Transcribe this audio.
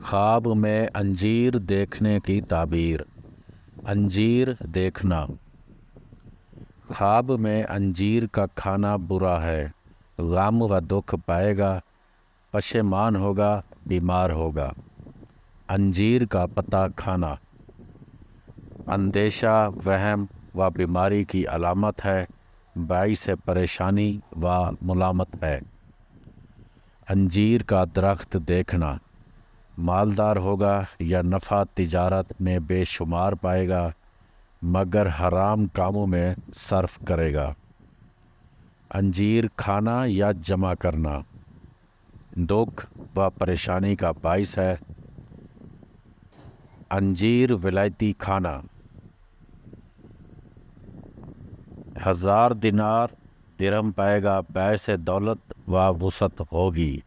خواب میں انجیر دیکھنے کی تعبیر۔ انجیر دیکھنا۔ خواب میں انجیر کا کھانا برا ہے، غم و دکھ پائے گا، پشیمان ہوگا، بیمار ہوگا۔ انجیر کا پتا کھانا اندیشہ، وہم و بیماری کی علامت ہے، باعث پریشانی و ملامت ہے۔ انجیر کا درخت دیکھنا مالدار ہوگا یا نفع تجارت میں بے شمار پائے گا، مگر حرام کاموں میں صرف کرے گا۔ انجیر کھانا یا جمع کرنا دکھ و پریشانی کا باعث ہے۔ انجیر ولایتی کھانا 1000 دینار درہم پائے گا، باعث دولت و وسعت ہوگی۔